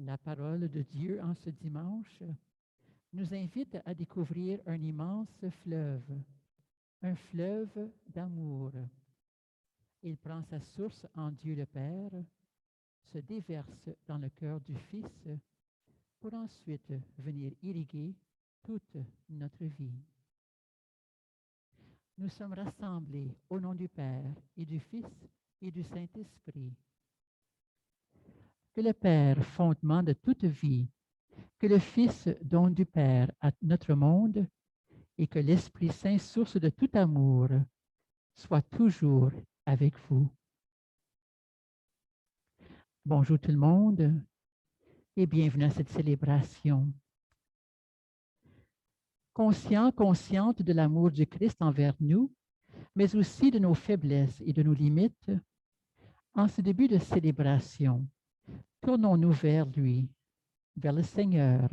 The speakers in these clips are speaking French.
La parole de Dieu en ce dimanche nous invite à découvrir un immense fleuve, un fleuve d'amour. Il prend sa source en Dieu le Père, se déverse dans le cœur du Fils pour ensuite venir irriguer toute notre vie. Nous sommes rassemblés au nom du Père et du Fils et du Saint-Esprit. Que le Père, fondement de toute vie, que le Fils, don du Père à notre monde, et que l'Esprit Saint, source de tout amour, soit toujours avec vous. Bonjour tout le monde et bienvenue à cette célébration. Conscient, consciente de l'amour du Christ envers nous, mais aussi de nos faiblesses et de nos limites, en ce début de célébration, tournons-nous vers lui, vers le Seigneur,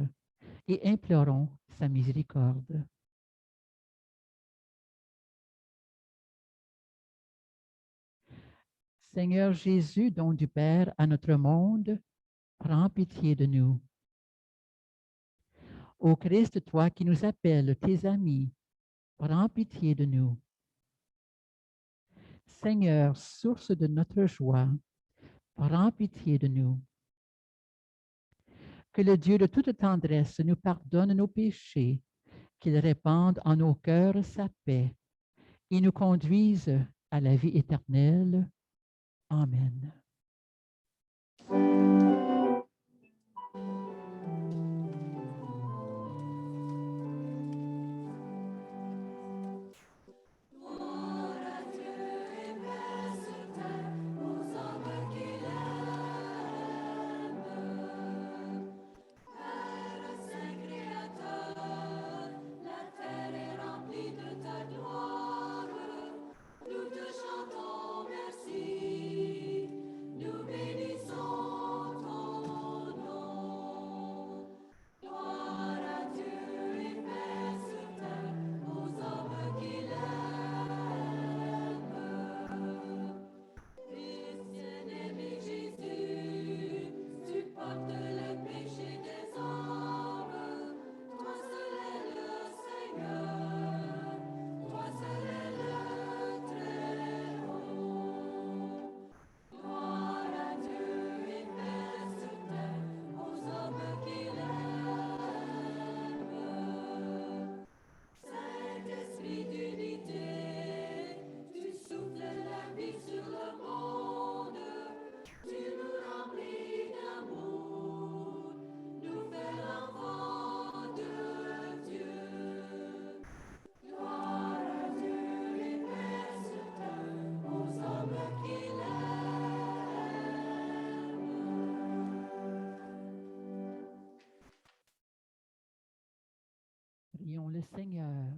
et implorons sa miséricorde. Seigneur Jésus, don du Père à notre monde, prends pitié de nous. Ô Christ, toi qui nous appelles tes amis, prends pitié de nous. Seigneur, source de notre joie, prends pitié de nous. Que le Dieu de toute tendresse nous pardonne nos péchés, qu'il répande en nos cœurs sa paix et nous conduise à la vie éternelle. Amen. Nous bénissons Prions le Seigneur.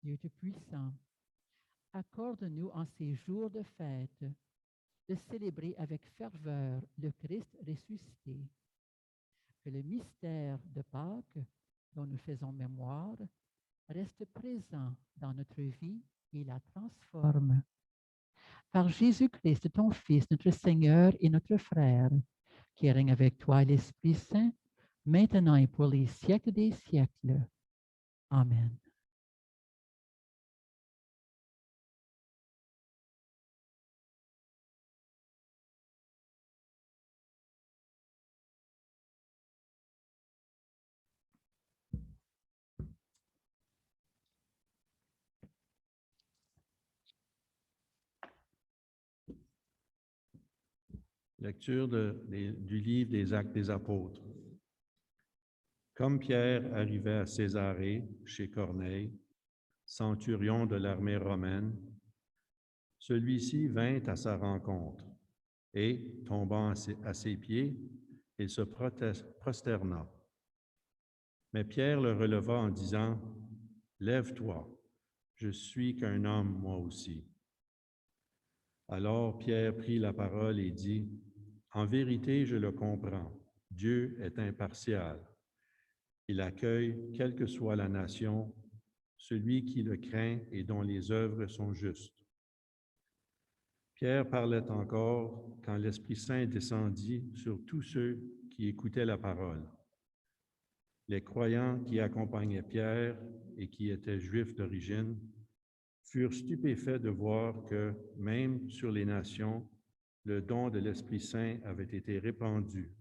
Dieu Tout-Puissant, accorde-nous en ces jours de fête de célébrer avec ferveur le Christ ressuscité. Que le mystère de Pâques dont nous faisons mémoire reste présent dans notre vie et la transforme. Par Jésus-Christ, ton Fils, notre Seigneur et notre frère, qui règne avec toi l'Esprit Saint, maintenant et pour les siècles des siècles. Amen. Lecture du livre des Actes des Apôtres. Comme Pierre arrivait à Césarée, chez Corneille, centurion de l'armée romaine, celui-ci vint à sa rencontre et, tombant à ses pieds, il se prosterna. Mais Pierre le releva en disant, « Lève-toi, je suis qu'un homme moi aussi. » Alors Pierre prit la parole et dit, « En vérité, je le comprends, Dieu est impartial. Il accueille, quelle que soit la nation, celui qui le craint et dont les œuvres sont justes. » Pierre parlait encore quand l'Esprit Saint descendit sur tous ceux qui écoutaient la parole. Les croyants qui accompagnaient Pierre et qui étaient juifs d'origine furent stupéfaits de voir que, même sur les nations, le don de l'Esprit Saint avait été répandu.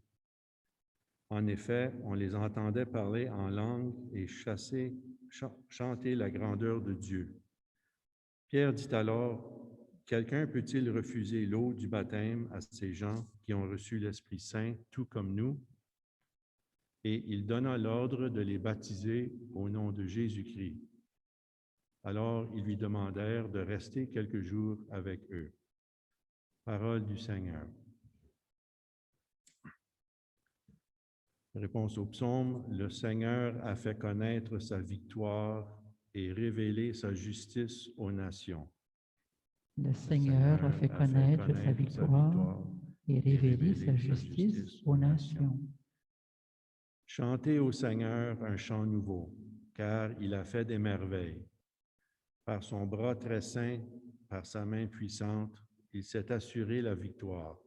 En effet, on les entendait parler en langue et chanter la grandeur de Dieu. Pierre dit alors, « Quelqu'un peut-il refuser l'eau du baptême à ces gens qui ont reçu l'Esprit Saint, tout comme nous? » Et il donna l'ordre de les baptiser au nom de Jésus-Christ. Alors ils lui demandèrent de rester quelques jours avec eux. Parole du Seigneur. Réponse au psaume, le Seigneur a fait connaître sa victoire et révélé sa justice aux nations. Le Seigneur a fait connaître sa victoire et révélé sa justice aux nations. Chantez au Seigneur un chant nouveau, car il a fait des merveilles. Par son bras très saint, par sa main puissante, il s'est assuré la victoire.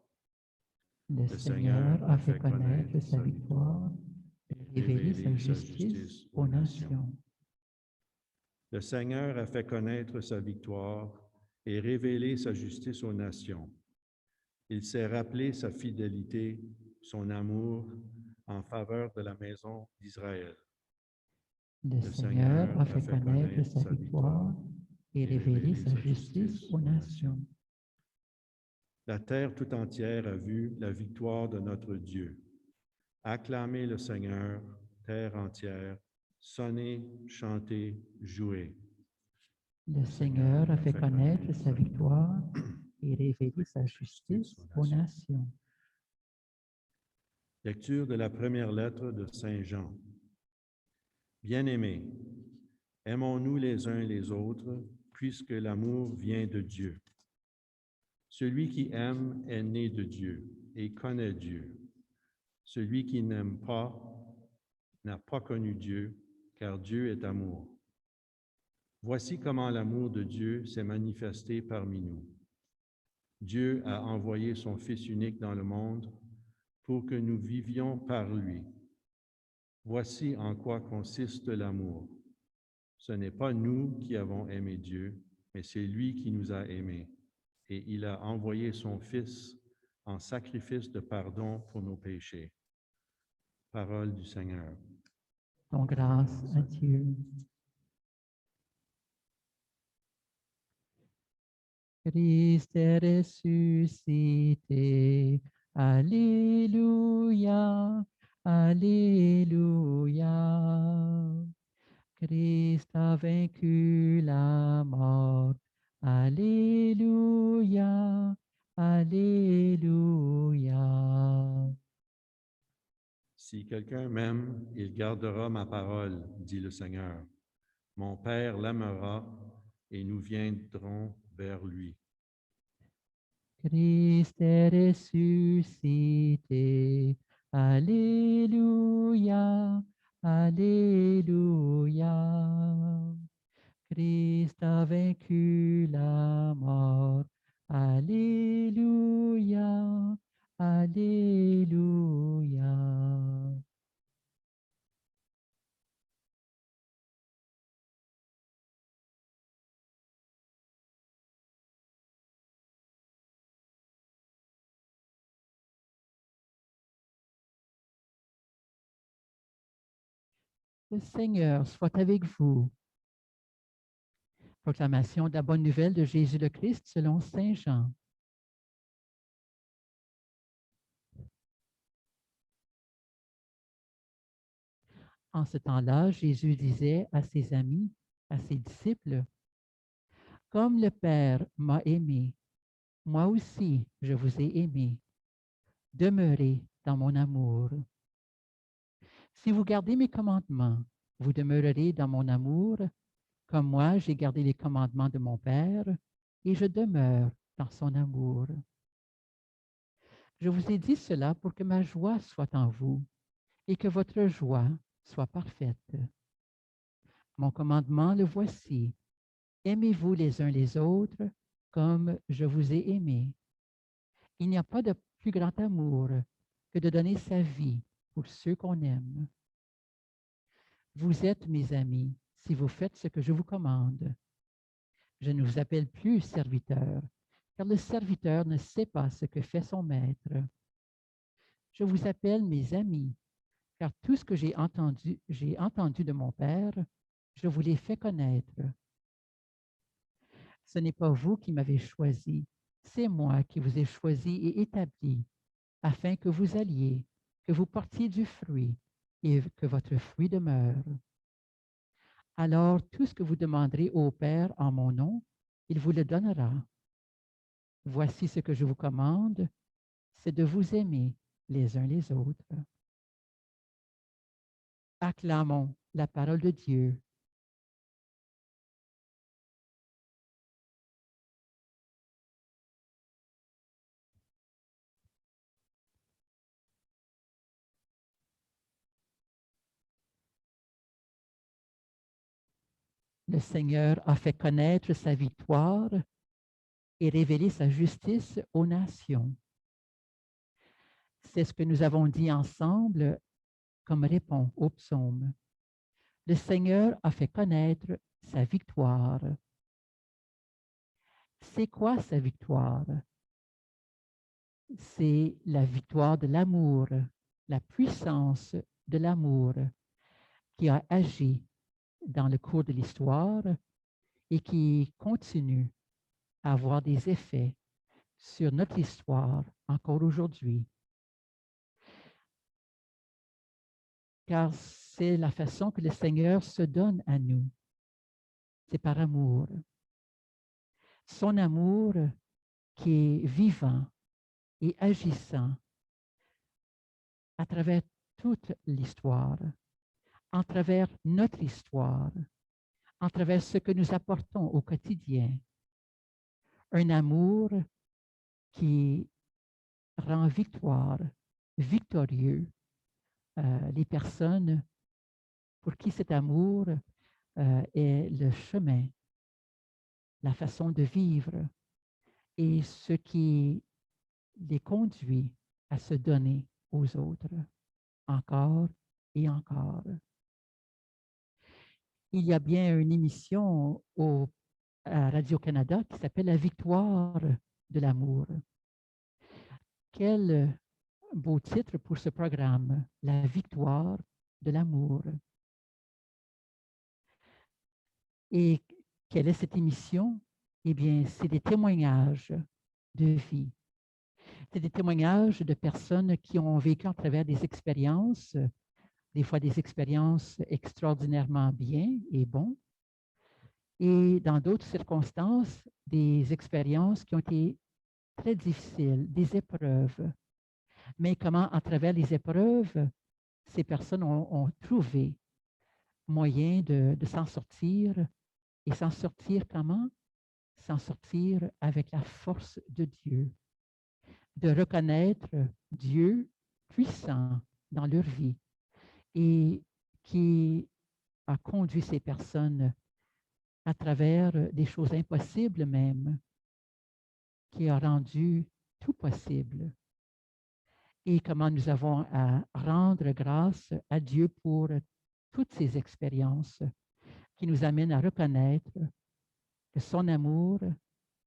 Le Seigneur a fait connaître sa victoire et révélé sa justice aux nations. Le Seigneur a fait connaître sa victoire et révélé sa justice aux nations. Il s'est rappelé sa fidélité, son amour en faveur de la maison d'Israël. Le Seigneur a fait connaître sa victoire et révélé sa justice aux nations. La terre tout entière a vu la victoire de notre Dieu. Acclamez le Seigneur, terre entière, sonnez, chantez, jouez. Le Seigneur a fait connaître sa victoire et révélé sa justice aux nations. Lecture de la première lettre de Saint Jean. Bien-aimés, aimons-nous les uns les autres, puisque l'amour vient de Dieu. Celui qui aime est né de Dieu et connaît Dieu. Celui qui n'aime pas n'a pas connu Dieu, car Dieu est amour. Voici comment l'amour de Dieu s'est manifesté parmi nous. Dieu a envoyé son Fils unique dans le monde pour que nous vivions par lui. Voici en quoi consiste l'amour. Ce n'est pas nous qui avons aimé Dieu, mais c'est lui qui nous a aimés. Et il a envoyé son Fils en sacrifice de pardon pour nos péchés. Parole du Seigneur. Ton grâce à Dieu. Christ est ressuscité. Alléluia, Alléluia. Christ a vaincu la mort. Alléluia, Alléluia. Si quelqu'un m'aime, il gardera ma parole, dit le Seigneur. Mon Père l'aimera et nous viendrons vers lui. Christ est ressuscité. Alléluia, Alléluia. Christ a vaincu la mort. Alléluia, Alléluia. Le Seigneur soit avec vous. Proclamation de la bonne nouvelle de Jésus le Christ selon Saint Jean. En ce temps-là, Jésus disait à ses amis, à ses disciples, « Comme le Père m'a aimé, moi aussi je vous ai aimé. Demeurez dans mon amour. Si vous gardez mes commandements, vous demeurerez dans mon amour, comme moi j'ai gardé les commandements de mon Père, et je demeure dans son amour. Je vous ai dit cela pour que ma joie soit en vous et que votre joie soit parfaite. Mon commandement, le voici. Aimez-vous les uns les autres comme je vous ai aimé. Il n'y a pas de plus grand amour que de donner sa vie pour ceux qu'on aime. Vous êtes mes amis si vous faites ce que je vous commande. Je ne vous appelle plus serviteur, car le serviteur ne sait pas ce que fait son maître. Je vous appelle mes amis, car tout ce que j'ai entendu de mon Père, je vous l'ai fait connaître. Ce n'est pas vous qui m'avez choisi, c'est moi qui vous ai choisi et établi, afin que vous alliez, que vous portiez du fruit et que votre fruit demeure. Alors tout ce que vous demanderez au Père en mon nom, il vous le donnera. Voici ce que je vous commande, c'est de vous aimer les uns les autres. Acclamons la parole de Dieu. Le Seigneur a fait connaître sa victoire et révélé sa justice aux nations. C'est ce que nous avons dit ensemble comme réponse au psaume. Le Seigneur a fait connaître sa victoire. C'est quoi sa victoire? C'est la victoire de l'amour, la puissance de l'amour qui a agi dans le cours de l'histoire et qui continue à avoir des effets sur notre histoire encore aujourd'hui. Car c'est la façon que le Seigneur se donne à nous. C'est par amour. Son amour qui est vivant et agissant à travers toute l'histoire, à travers notre histoire, à travers ce que nous apportons au quotidien. Un amour qui rend victorieux les personnes pour qui cet amour est le chemin, la façon de vivre et ce qui les conduit à se donner aux autres, encore et encore. Il y a bien une émission à Radio-Canada qui s'appelle La victoire de l'amour. Quel beau titre pour ce programme, La victoire de l'amour. Et quelle est cette émission? Eh bien, c'est des témoignages de vie. C'est des témoignages de personnes qui ont vécu à travers des expériences des fois des expériences extraordinairement bien et bon, et dans d'autres circonstances, des expériences qui ont été très difficiles, des épreuves. Mais comment, à travers les épreuves, ces personnes ont trouvé moyen de s'en sortir. Et s'en sortir comment? S'en sortir avec la force de Dieu, de reconnaître Dieu puissant dans leur vie et qui a conduit ces personnes à travers des choses impossibles même, qui a rendu tout possible. Et comment nous avons à rendre grâce à Dieu pour toutes ces expériences qui nous amènent à reconnaître que son amour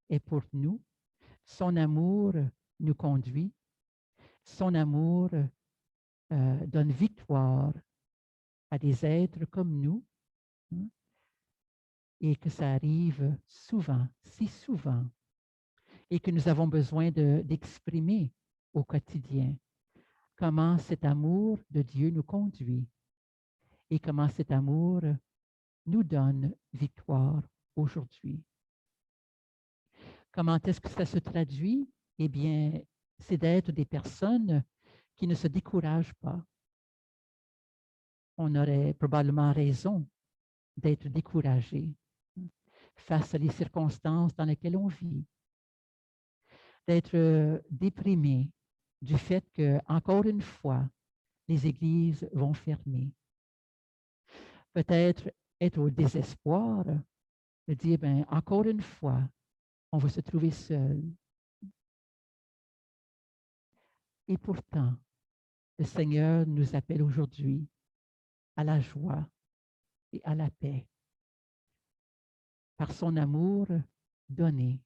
est pour nous, son amour nous conduit, son amour donne victoire à des êtres comme nous, hein, et que ça arrive souvent, si souvent, et que nous avons besoin d'exprimer au quotidien comment cet amour de Dieu nous conduit et comment cet amour nous donne victoire aujourd'hui. Comment est-ce que ça se traduit? Eh bien, c'est d'être des personnes qui ne se découragent pas. On aurait probablement raison d'être découragé face aux circonstances dans lesquelles on vit, d'être déprimé du fait que, encore une fois, les églises vont fermer. Peut-être être au désespoir, de dire, ben, encore une fois, on va se trouver seul. Et pourtant, le Seigneur nous appelle aujourd'hui à la joie et à la paix, par son amour donné.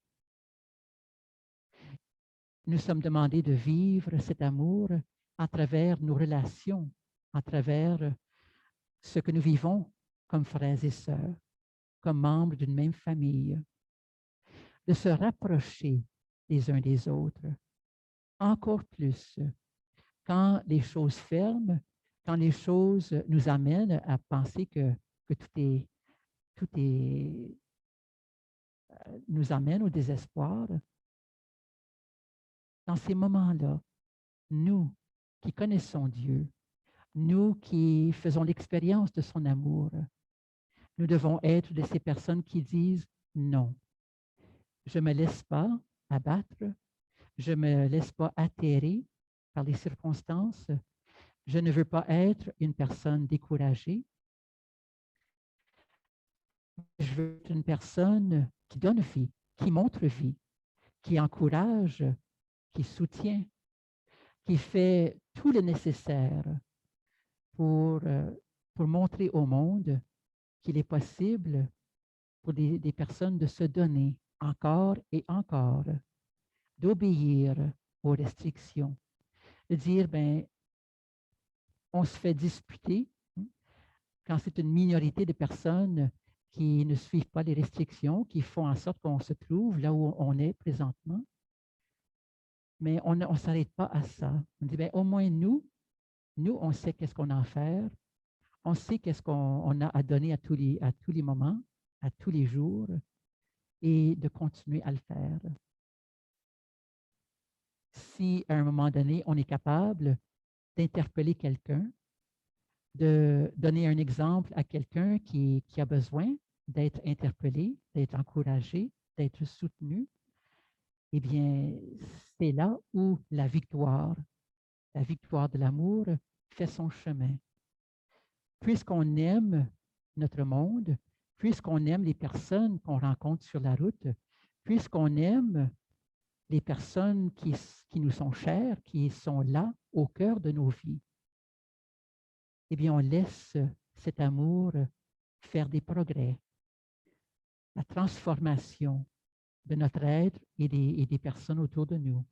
Nous sommes demandés de vivre cet amour à travers nos relations, à travers ce que nous vivons comme frères et sœurs, comme membres d'une même famille, de se rapprocher les uns des autres, encore plus quand les choses ferment, quand les choses nous amènent à penser que tout nous amène au désespoir. Dans ces moments-là, nous qui connaissons Dieu, nous qui faisons l'expérience de son amour, nous devons être de ces personnes qui disent non. Je ne me laisse pas abattre, je ne me laisse pas atterrer par les circonstances, je ne veux pas être une personne découragée. Je veux être une personne qui donne vie, qui montre vie, qui encourage, qui soutient, qui fait tout le nécessaire pour montrer au monde qu'il est possible pour des personnes de se donner encore et encore, d'obéir aux restrictions, de dire, ben, on se fait disputer quand c'est une minorité de personnes qui ne suivent pas les restrictions, qui font en sorte qu'on se trouve là où on est présentement. Mais on ne s'arrête pas à ça. On dit, ben, au moins nous, on sait qu'est-ce qu'on a à faire. On sait qu'est-ce qu'on a à donner à tous les moments, à tous les jours, et de continuer à le faire. Si à un moment donné, on est capable d'interpeller quelqu'un, de donner un exemple à quelqu'un qui a besoin d'être interpellé, d'être encouragé, d'être soutenu, eh bien, c'est là où la victoire de l'amour fait son chemin. Puisqu'on aime notre monde, puisqu'on aime les personnes qu'on rencontre sur la route, puisqu'on aime les personnes qui nous sont chères, qui sont là au cœur de nos vies, eh bien, on laisse cet amour faire des progrès, la transformation de notre être et des personnes autour de nous.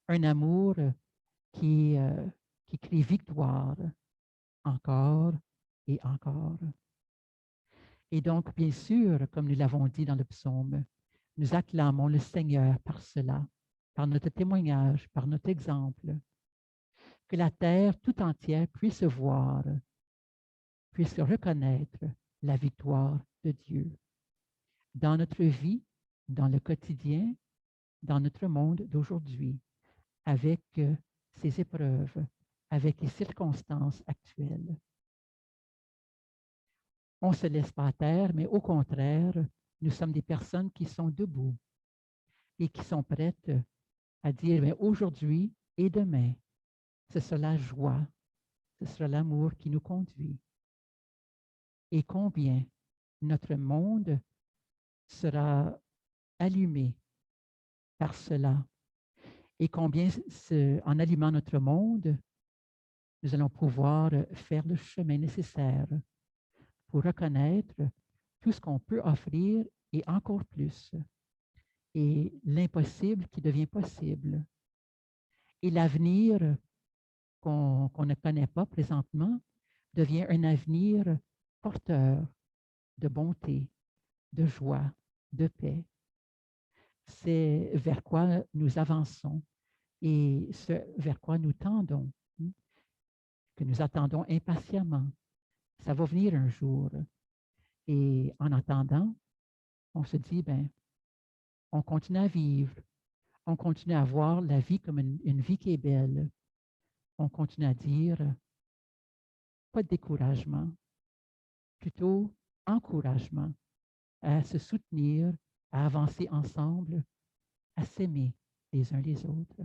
Un amour qui crie victoire encore et encore. Et donc, bien sûr, comme nous l'avons dit dans le psaume, nous acclamons le Seigneur par cela, par notre témoignage, par notre exemple. que la terre tout entière puisse voir, puisse reconnaître la victoire de Dieu dans notre vie, dans le quotidien, dans notre monde d'aujourd'hui, avec ces épreuves, avec les circonstances actuelles. On ne se laisse pas taire, mais au contraire, nous sommes des personnes qui sont debout et qui sont prêtes à dire, mais aujourd'hui et demain, ce sera la joie, ce sera l'amour qui nous conduit. Et combien notre monde sera allumé par cela. Et combien, en allumant notre monde, nous allons pouvoir faire le chemin nécessaire pour reconnaître tout ce qu'on peut offrir et encore plus. Et l'impossible qui devient possible. Et l'avenir qu'on ne connaît pas présentement devient un avenir porteur de bonté, de joie, de paix. C'est vers quoi nous avançons et ce vers quoi nous tendons, que nous attendons impatiemment. Ça va venir un jour. Et en attendant, on se dit, ben, on continue à vivre, on continue à voir la vie comme une vie qui est belle. On continue à dire, pas de découragement, plutôt encouragement à se soutenir, à avancer ensemble, à s'aimer les uns les autres.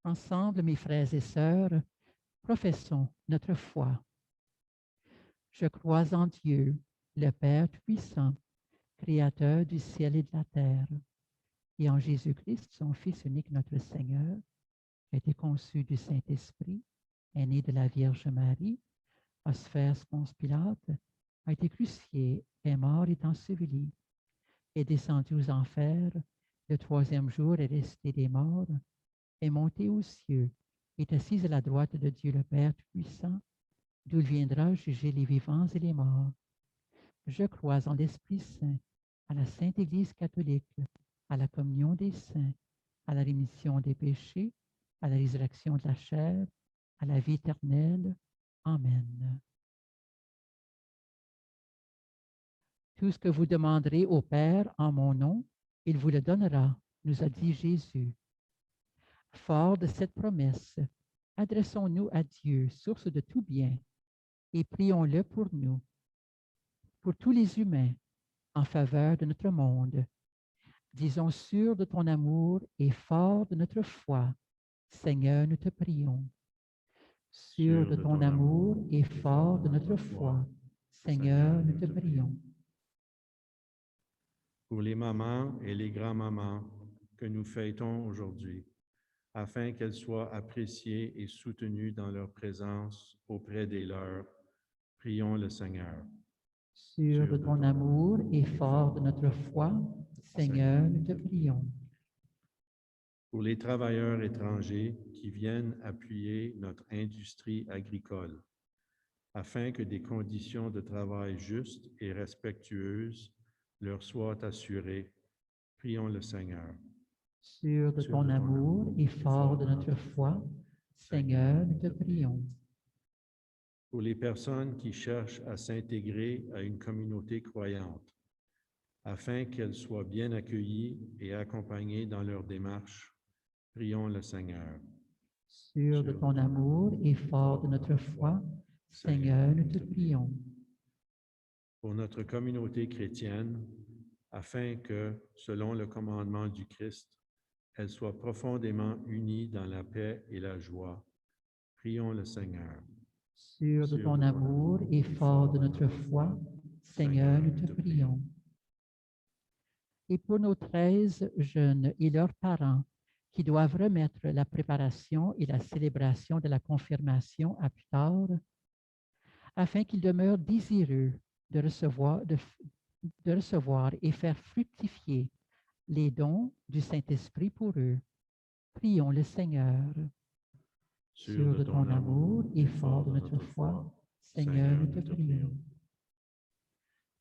Ensemble, mes frères et sœurs, professons notre foi. Je crois en Dieu, le Père Tout-Puissant, Créateur du ciel et de la terre, et en Jésus-Christ, son Fils unique, notre Seigneur, qui a été conçu du Saint-Esprit, est né de la Vierge Marie, a souffert Ponce Pilate, a été crucifié, est mort et enseveli, est descendu aux enfers, le troisième jour est resté des morts, est monté aux cieux, est assis à la droite de Dieu le Père Tout-Puissant, d'où il viendra juger les vivants et les morts. Je crois en l'Esprit Saint, à la Sainte Église catholique, à la communion des saints, à la rémission des péchés, à la résurrection de la chair, à la vie éternelle. Amen. Tout ce que vous demanderez au Père en mon nom, il vous le donnera, nous a dit Jésus. Fort de cette promesse, adressons-nous à Dieu, source de tout bien, et prions-le pour nous, pour tous les humains, en faveur de notre monde. Disons sûr de ton amour et fort de notre foi, Seigneur, nous te prions. Sûr de ton amour et fort de notre foi, Seigneur, nous te prions. Pour les mamans et les grands-mamans que nous fêtons aujourd'hui, afin qu'elles soient appréciées et soutenues dans leur présence auprès des leurs, prions le Seigneur. Sûr de ton amour et fort de notre foi, Seigneur, nous te prions. Pour les travailleurs étrangers qui viennent appuyer notre industrie agricole, afin que des conditions de travail justes et respectueuses leur soient assurées, prions le Seigneur. Sûr de ton amour et fort de notre foi, Seigneur, nous te prions. Pour les personnes qui cherchent à s'intégrer à une communauté croyante, afin qu'elles soient bien accueillies et accompagnées dans leur démarche, prions le Seigneur. Sûr de ton amour et fort de notre foi, Seigneur, nous te prions. Pour notre communauté chrétienne, afin que, selon le commandement du Christ, elle soit profondément unie dans la paix et la joie, prions le Seigneur. Sûr de ton amour et fort de notre foi, Seigneur, nous te prions. et pour nos 13 jeunes et leurs parents qui doivent remettre la préparation et la célébration de la confirmation à plus tard, afin qu'ils demeurent désireux de recevoir et faire fructifier les dons du Saint-Esprit pour eux. Prions le Seigneur. Sûr de ton amour et fort de notre foi, Seigneur, nous te prions.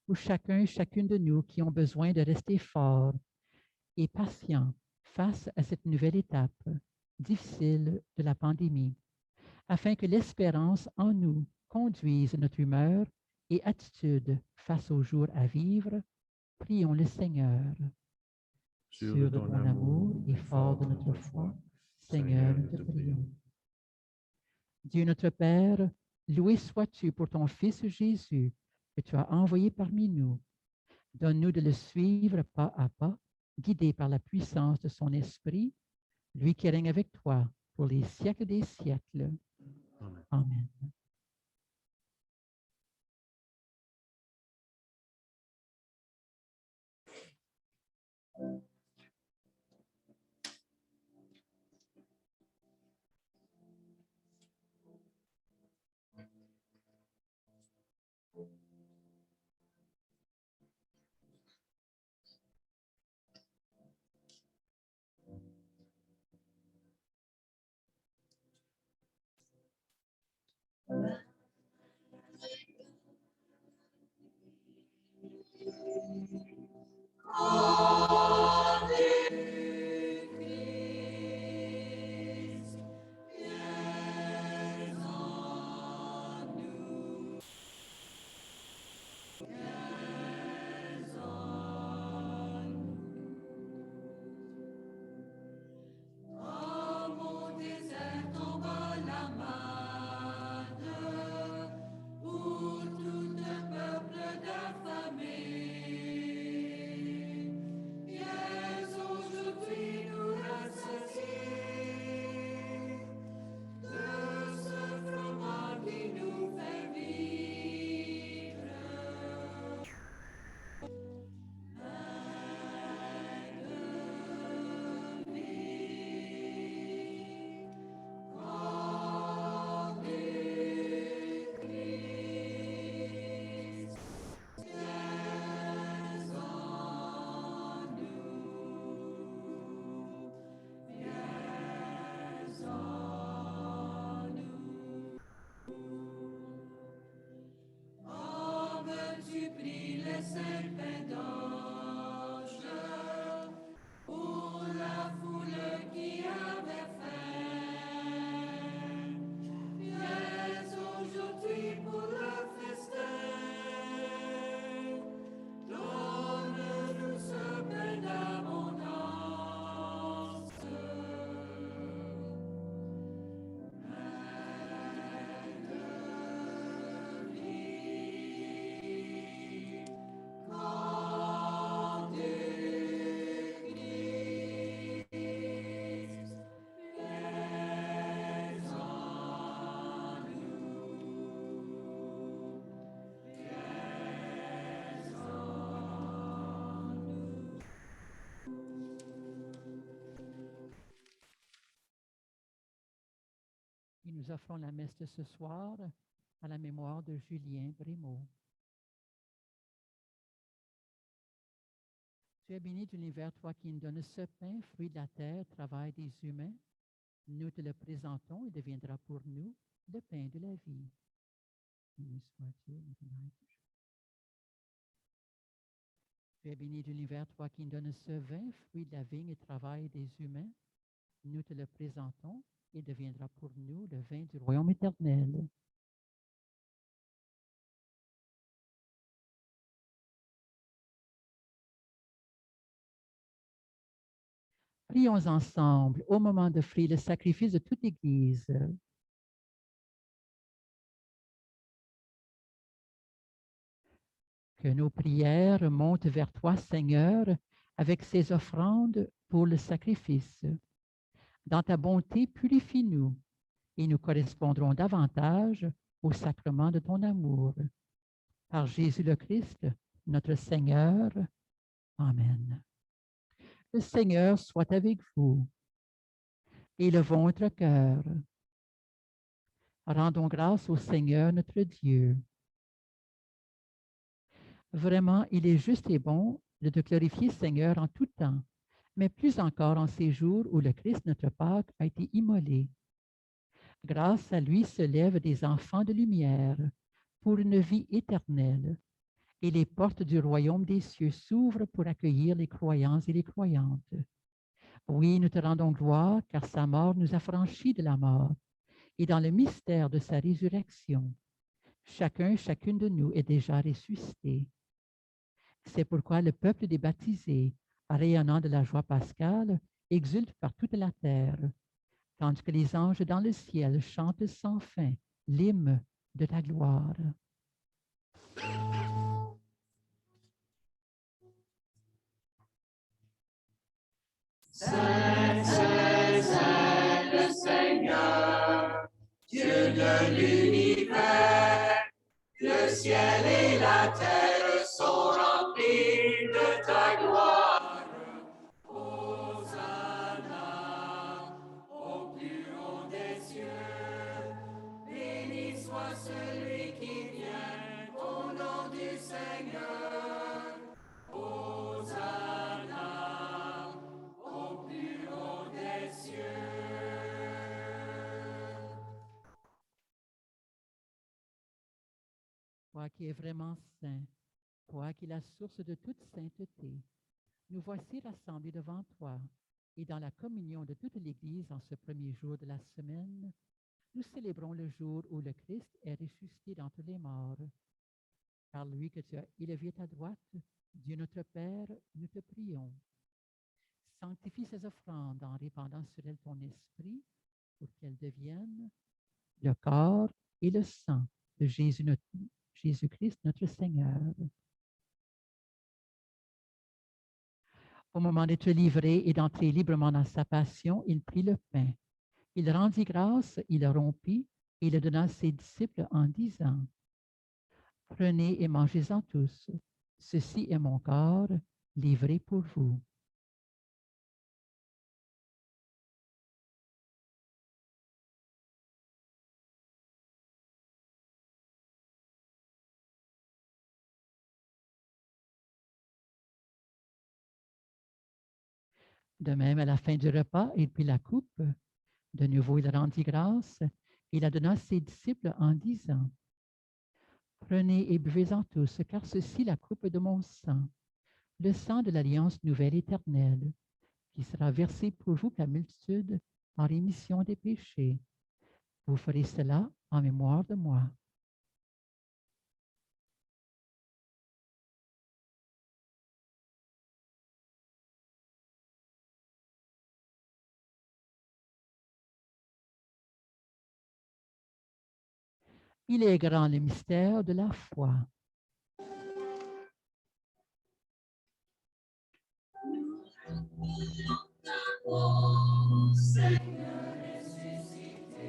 Pour chacun et chacune de nous qui ont besoin de rester forts et patients face à cette nouvelle étape difficile de la pandémie, afin que l'espérance en nous conduise notre humeur et attitude face aux jours à vivre, prions le Seigneur. Sûr de ton amour et fort de notre foi, Seigneur, nous te prions. Dieu notre Père, loué sois-tu pour ton Fils Jésus que tu as envoyé parmi nous. Donne-nous de le suivre pas à pas, guidé par la puissance de son Esprit, lui qui règne avec toi pour les siècles des siècles. Amen. Amen. Et nous offrons la messe de ce soir à la mémoire de Julien Brémaud. Tu es béni de l'univers, toi qui nous donnes ce pain, fruit de la terre, travail des humains. Nous te le présentons et deviendra pour nous le pain de la vie. Béni soit Dieu, tu es béni de l'univers, toi qui nous donnes ce vin, fruit de la vigne et travail des humains. Nous te le présentons et deviendra pour nous le vin du royaume éternel. Prions ensemble au moment d'offrir le sacrifice de toute Église. Que nos prières montent vers toi, Seigneur, avec ces offrandes pour le sacrifice. Dans ta bonté, purifie-nous et nous correspondrons davantage au sacrement de ton amour. Par Jésus le Christ, notre Seigneur. Amen. Le Seigneur soit avec vous. Élevons notre cœur. Rendons grâce au Seigneur notre Dieu. Vraiment, il est juste et bon de te glorifier, Seigneur, en tout temps, mais plus encore en ces jours où le Christ, notre Pâque, a été immolé. Grâce à lui se lèvent des enfants de lumière pour une vie éternelle, et les portes du royaume des cieux s'ouvrent pour accueillir les croyants et les croyantes. Oui, nous te rendons gloire, car sa mort nous a franchis de la mort, et dans le mystère de sa résurrection, chacune de nous est déjà ressuscité. C'est pourquoi le peuple des baptisés, rayonnant de la joie pascale, exulte par toute la terre, tandis que les anges dans le ciel chantent sans fin l'hymne de ta gloire. Saint, Saint, Saint, le Seigneur, Dieu de l'univers, le ciel et la terre sont remplis de ta gloire. Hosanna, au plus haut des cieux, béni soit celui qui vient au nom du Seigneur. Hosanna, au plus haut des cieux. Toi qui es vraiment saint, toi qui es la source de toute sainteté, nous voici rassemblés devant toi et dans la communion de toute l'Église en ce premier jour de la semaine, nous célébrons le jour où le Christ est ressuscité d'entre les morts. Par lui que tu as élevé ta droite, Dieu notre Père, nous te prions. Sanctifie ces offrandes en répandant sur elles ton esprit pour qu'elles deviennent le corps et le sang de Jésus-Christ notre Seigneur. Au moment d'être livré et d'entrer librement dans sa passion, il prit le pain. Il rendit grâce, il le rompit et le donna à ses disciples en disant, « Prenez et mangez-en tous. Ceci est mon corps livré pour vous. » De même, à la fin du repas, il prit la coupe. De nouveau, il rendit grâce et la donna à ses disciples en disant, « Prenez et buvez-en tous, car ceci est la coupe de mon sang, le sang de l'alliance nouvelle éternelle, qui sera versé pour vous par multitude en rémission des péchés. Vous ferez cela en mémoire de moi. » Il est grand le mystère de la foi. Seigneur ressuscité,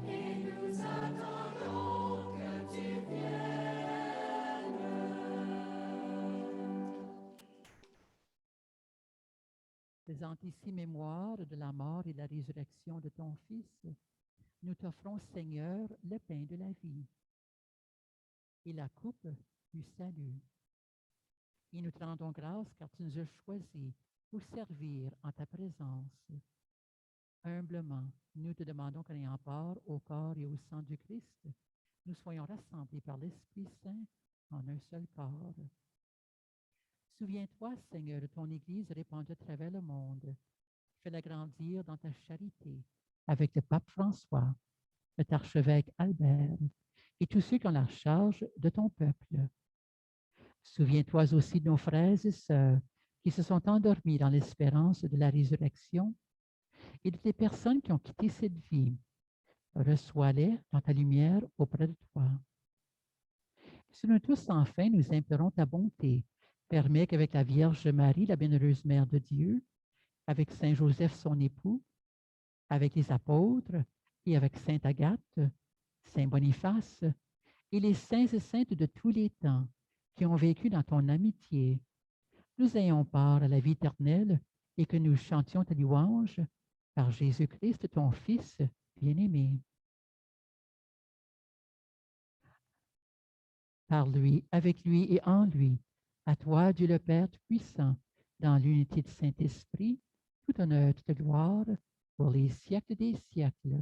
et nous attendons que tu viennes. Faisant ici mémoire de la mort et de la résurrection de ton Fils, nous t'offrons, Seigneur, le pain de la vie et la coupe du salut. Et nous te rendons grâce car tu nous as choisis pour servir en ta présence. Humblement, nous te demandons qu'en ayant part au corps et au sang du Christ, nous soyons rassemblés par l'Esprit Saint en un seul corps. Souviens-toi, Seigneur, de ton Église répandue à travers le monde. Fais-la grandir dans ta charité avec le pape François, le archevêque Albert et tous ceux qui ont la charge de ton peuple. Souviens-toi aussi de nos frères et sœurs qui se sont endormis dans l'espérance de la résurrection et de tes personnes qui ont quitté cette vie. Reçois-les dans ta lumière auprès de toi. Sur nous tous, enfin, nous implorons ta bonté. Permets qu'avec la Vierge Marie, la bienheureuse Mère de Dieu, avec Saint Joseph, son époux, avec les apôtres et avec Sainte Agathe, Saint Boniface et les saints et saintes de tous les temps qui ont vécu dans ton amitié, nous ayons part à la vie éternelle et que nous chantions ta louange par Jésus-Christ, ton Fils bien-aimé. Par lui, avec lui et en lui, à toi, Dieu le Père Tout-Puissant, dans l'unité du Saint-Esprit, tout honneur, toute gloire, pour les siècles des siècles.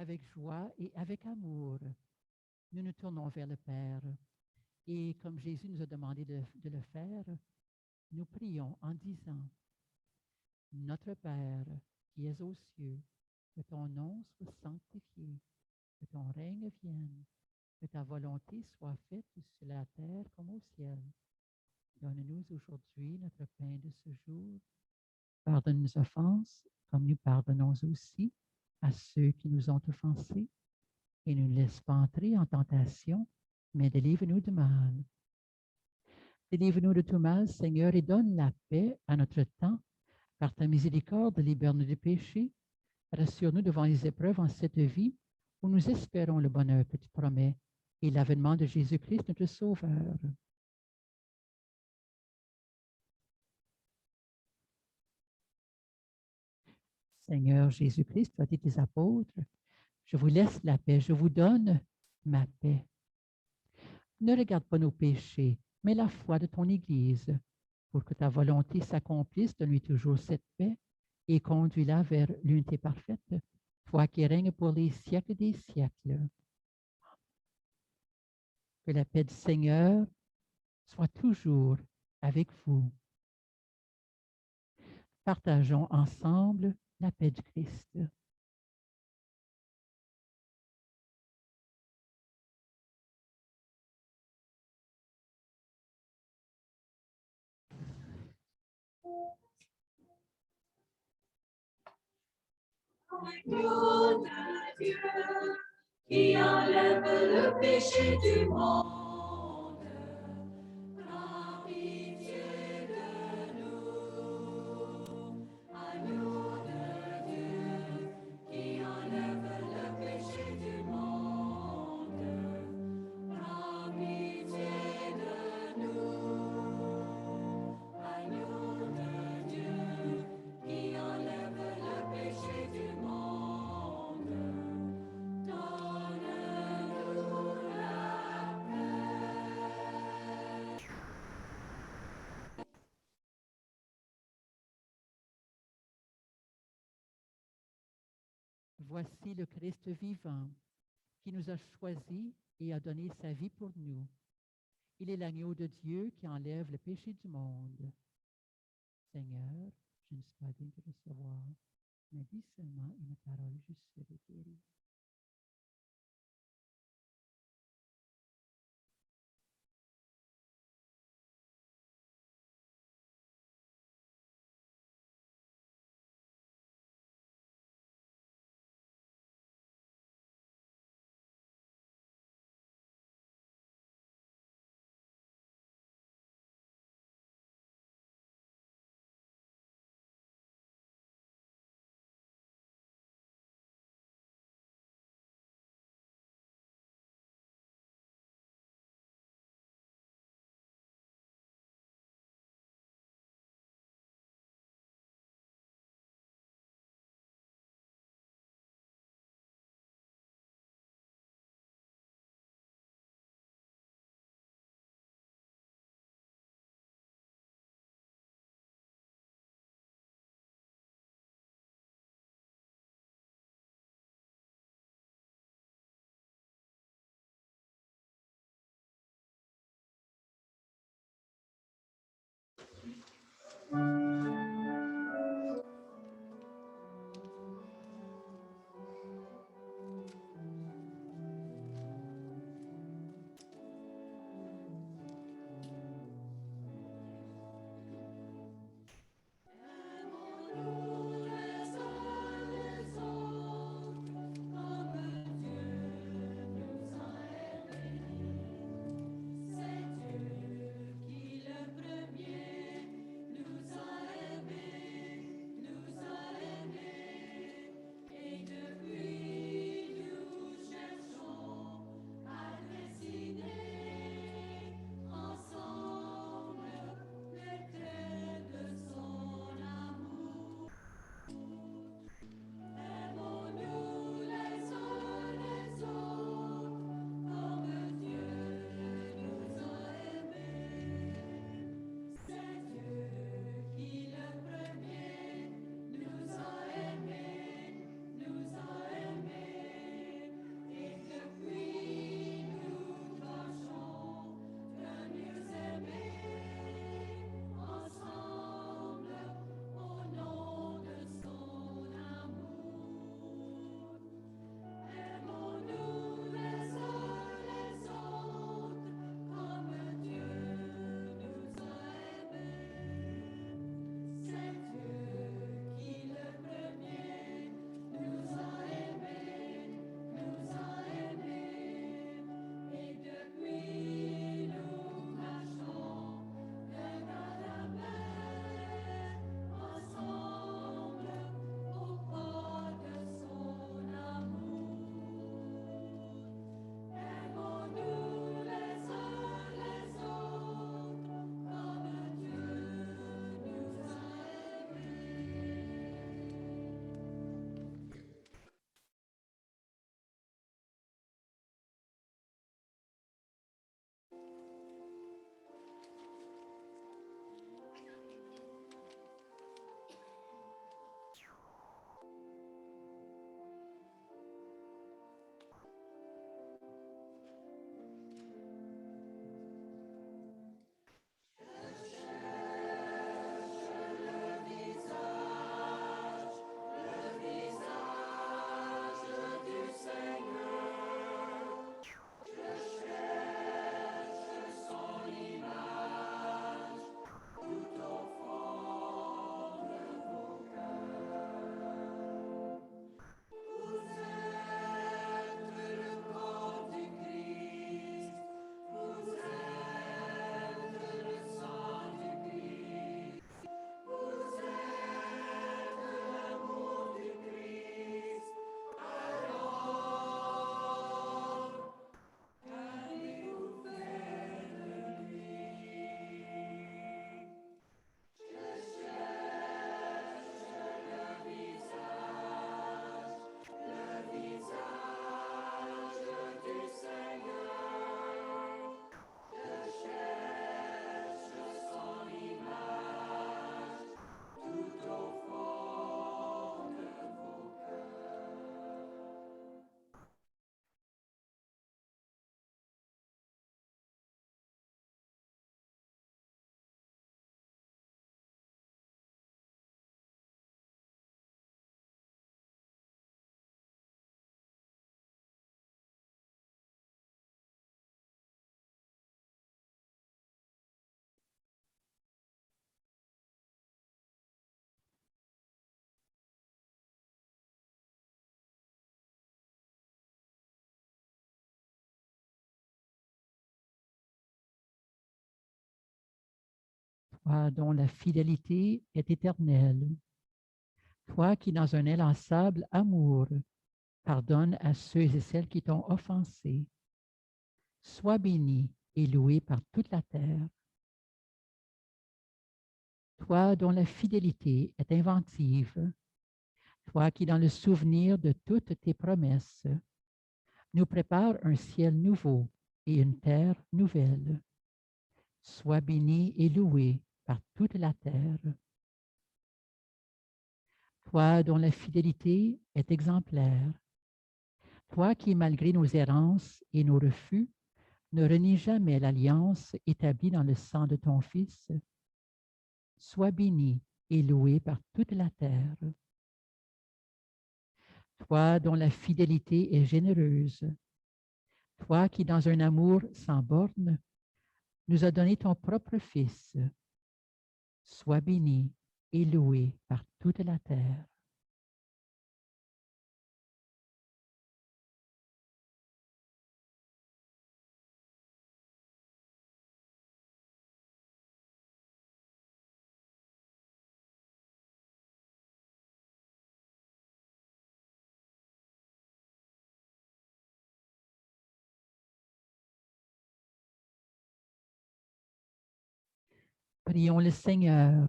Avec joie et avec amour, nous nous tournons vers le Père. Et comme Jésus nous a demandé de le faire, nous prions en disant, Notre Père qui es aux cieux, que ton nom soit sanctifié, que ton règne vienne, que ta volonté soit faite sur la terre comme au ciel. Donne-nous aujourd'hui notre pain de ce jour. Pardonne nos offenses, comme nous pardonnons aussi à ceux qui nous ont offensés. Et ne nous laisse pas entrer en tentation, mais délivre-nous du mal. Délivre-nous de tout mal, Seigneur, et donne la paix à notre temps. Par ta miséricorde, libère-nous du péché. Rassure-nous devant les épreuves en cette vie, où nous espérons le bonheur que tu promets et l'avènement de Jésus-Christ, notre Sauveur. Seigneur Jésus-Christ, tu as dit tes apôtres, je vous laisse la paix, je vous donne ma paix. Ne regarde pas nos péchés, mais la foi de ton Église. Pour que ta volonté s'accomplisse, donne-lui toujours cette paix et conduis-la vers l'unité parfaite, toi qui règnes pour les siècles des siècles. Que la paix du Seigneur soit toujours avec vous. Partageons ensemble la paix du Christ. Agneau de Dieu, qui enlève le péché du monde, prends pitié de nous. Agneau de Dieu, qui enlève le péché du monde, prends pitié de nous. Agneau de Dieu, qui enlève le péché du monde, donne-nous la paix. Voici le Christ vivant qui nous a choisis et a donné sa vie pour nous. Il est l'agneau de Dieu qui enlève le péché du monde. Seigneur, je ne suis pas digne de recevoir, mais dis seulement une parole, je serai guéri. toi dont la fidélité est éternelle, toi qui dans un inlassable amour pardonnes à ceux et celles qui t'ont offensé, sois béni et loué par toute la terre. Toi dont la fidélité est inventive, toi qui dans le souvenir de toutes tes promesses, nous prépares un ciel nouveau et une terre nouvelle. Sois béni et loué par toute la terre. Toi dont la fidélité est exemplaire, toi qui, malgré nos errances et nos refus, ne renies jamais l'alliance établie dans le sang de ton Fils, sois béni et loué par toute la terre. Toi dont la fidélité est généreuse, toi qui, dans un amour sans bornes, nous as donné ton propre Fils, sois béni et loué par toute la terre. Prions le Seigneur.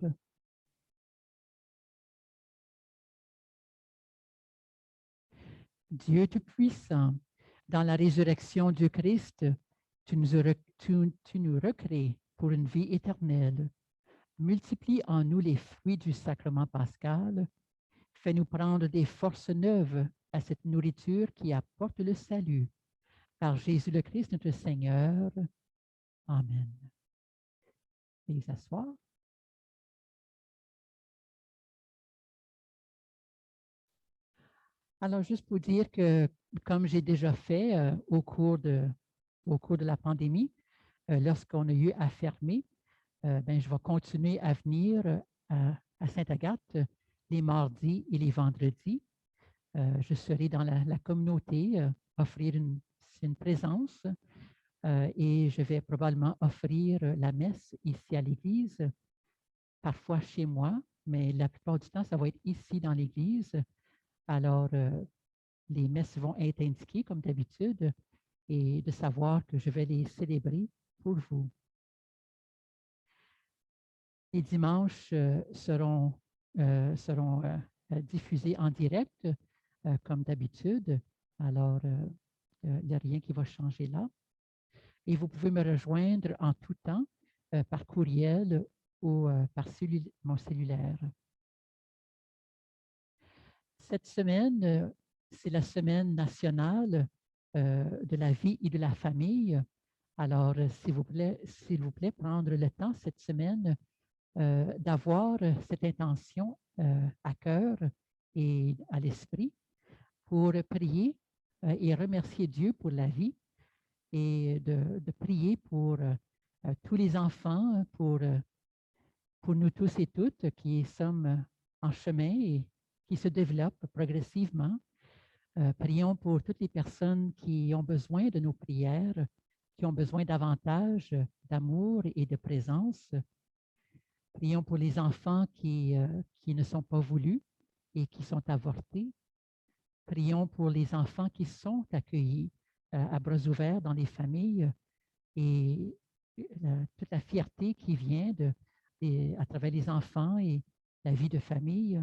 Dieu Tout-Puissant, dans la résurrection du Christ, tu nous recrées pour une vie éternelle. Multiplie en nous les fruits du sacrement pascal. Fais-nous prendre des forces neuves à cette nourriture qui apporte le salut. Par Jésus le Christ, notre Seigneur. Amen. Veuillez s'asseoir. Alors, juste pour dire que, comme j'ai déjà fait au cours de la pandémie, lorsqu'on a eu à fermer, je vais continuer à venir à Sainte-Agathe les mardis et les vendredis. Je serai dans la communauté, offrir une présence et je vais probablement offrir la messe ici à l'église, parfois chez moi, mais la plupart du temps, ça va être ici dans l'église. Alors, les messes vont être indiquées comme d'habitude et de savoir que je vais les célébrer pour vous. Les dimanches seront diffusés en direct comme d'habitude. Alors, il n'y a rien qui va changer là. Et vous pouvez me rejoindre en tout temps par courriel ou par mon cellulaire. Cette semaine, c'est la semaine nationale de la vie et de la famille. Alors, s'il vous plaît, prendre le temps cette semaine d'avoir cette intention à cœur et à l'esprit pour prier et remercier Dieu pour la vie et de prier pour tous les enfants, pour nous tous et toutes qui sommes en chemin et qui se développent progressivement. Prions pour toutes les personnes qui ont besoin de nos prières, qui ont besoin davantage d'amour et de présence. Prions pour les enfants qui ne sont pas voulus et qui sont avortés. Prions pour les enfants qui sont accueillis à bras ouverts dans les familles et toute la fierté qui vient à travers les enfants et la vie de famille.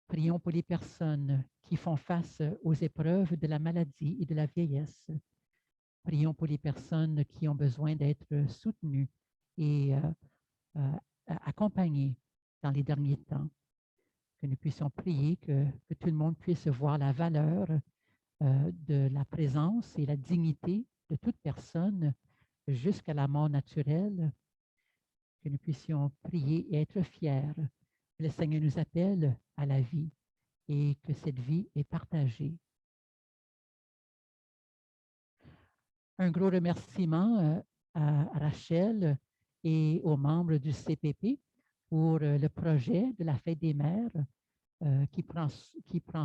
Prions pour les personnes qui font face aux épreuves de la maladie et de la vieillesse. Prions pour les personnes qui ont besoin d'être soutenues et accompagnées dans les derniers temps. Que nous puissions prier que tout le monde puisse voir la valeur de la présence et la dignité de toute personne jusqu'à la mort naturelle. Que nous puissions prier et être fiers. Le Seigneur nous appelle à la vie et que cette vie est partagée. Un gros remerciement à Rachel et aux membres du CPP pour le projet de la Fête des Mères qui prend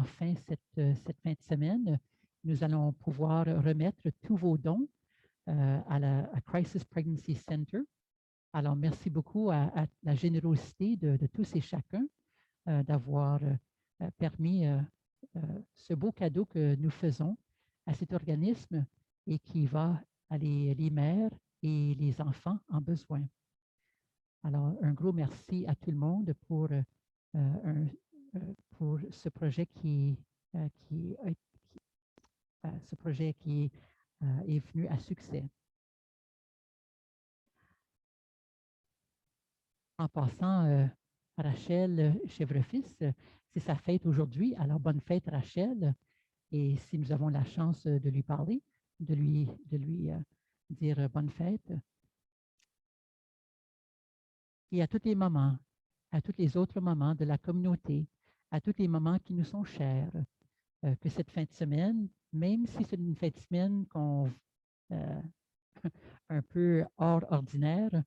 fin cette fin de semaine. Nous allons pouvoir remettre tous vos dons à Crisis Pregnancy Center Alors, merci beaucoup à la générosité de tous et chacun d'avoir permis ce beau cadeau que nous faisons à cet organisme et qui va à les mères et les enfants en besoin. Alors, un gros merci à tout le monde pour ce projet qui est venu à succès. En passant, Rachel Chevrefils, c'est sa fête aujourd'hui. Alors, bonne fête, Rachel. Et si nous avons la chance de lui parler, de lui dire bonne fête. Et à tous les mamans, à toutes les autres mamans de la communauté, à tous les mamans qui nous sont chères, que cette fin de semaine, même si c'est une fin de semaine un peu hors ordinaire,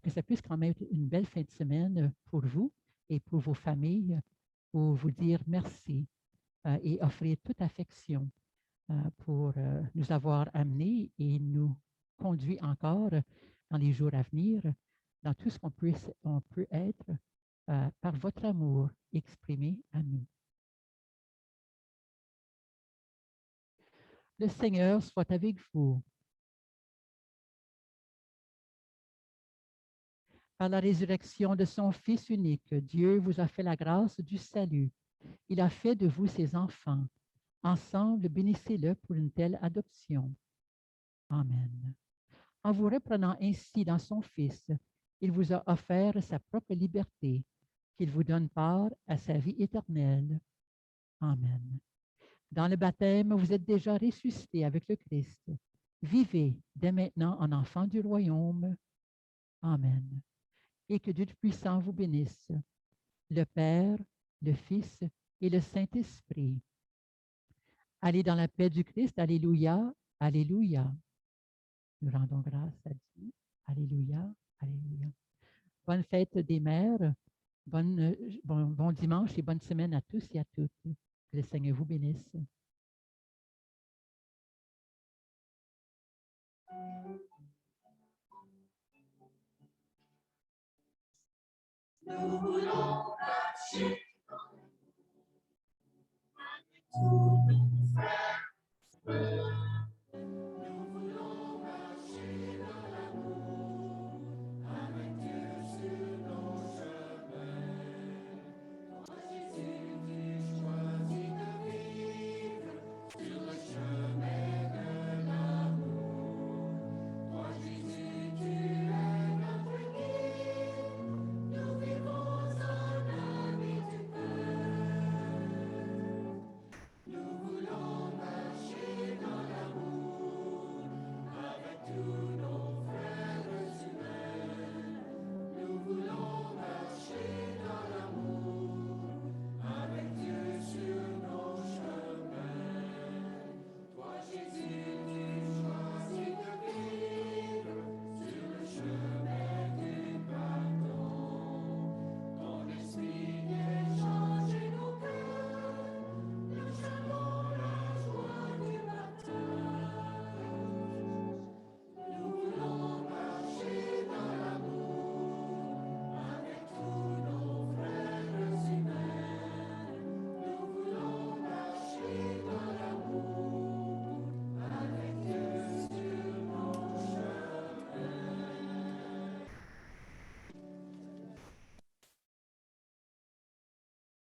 que ça puisse quand même être une belle fin de semaine pour vous et pour vos familles, pour vous dire merci et offrir toute affection pour nous avoir amenés et nous conduit encore dans les jours à venir dans tout ce qu'on peut être par votre amour exprimé à nous. Le Seigneur soit avec vous. Par la résurrection de son Fils unique, Dieu vous a fait la grâce du salut. Il a fait de vous ses enfants. Ensemble, bénissez-le pour une telle adoption. Amen. En vous reprenant ainsi dans son Fils, il vous a offert sa propre liberté, qu'il vous donne part à sa vie éternelle. Amen. Dans le baptême, vous êtes déjà ressuscités avec le Christ. Vivez dès maintenant en enfants du royaume. Amen. Et que Dieu Tout-Puissant vous bénisse, le Père, le Fils et le Saint-Esprit. Allez dans la paix du Christ. Alléluia. Alléluia. Nous rendons grâce à Dieu. Alléluia. Alléluia. Bonne fête des mères. Bon dimanche et bonne semaine à tous et à toutes. Que le Seigneur vous bénisse. Nous voulons marcher tous nos frères.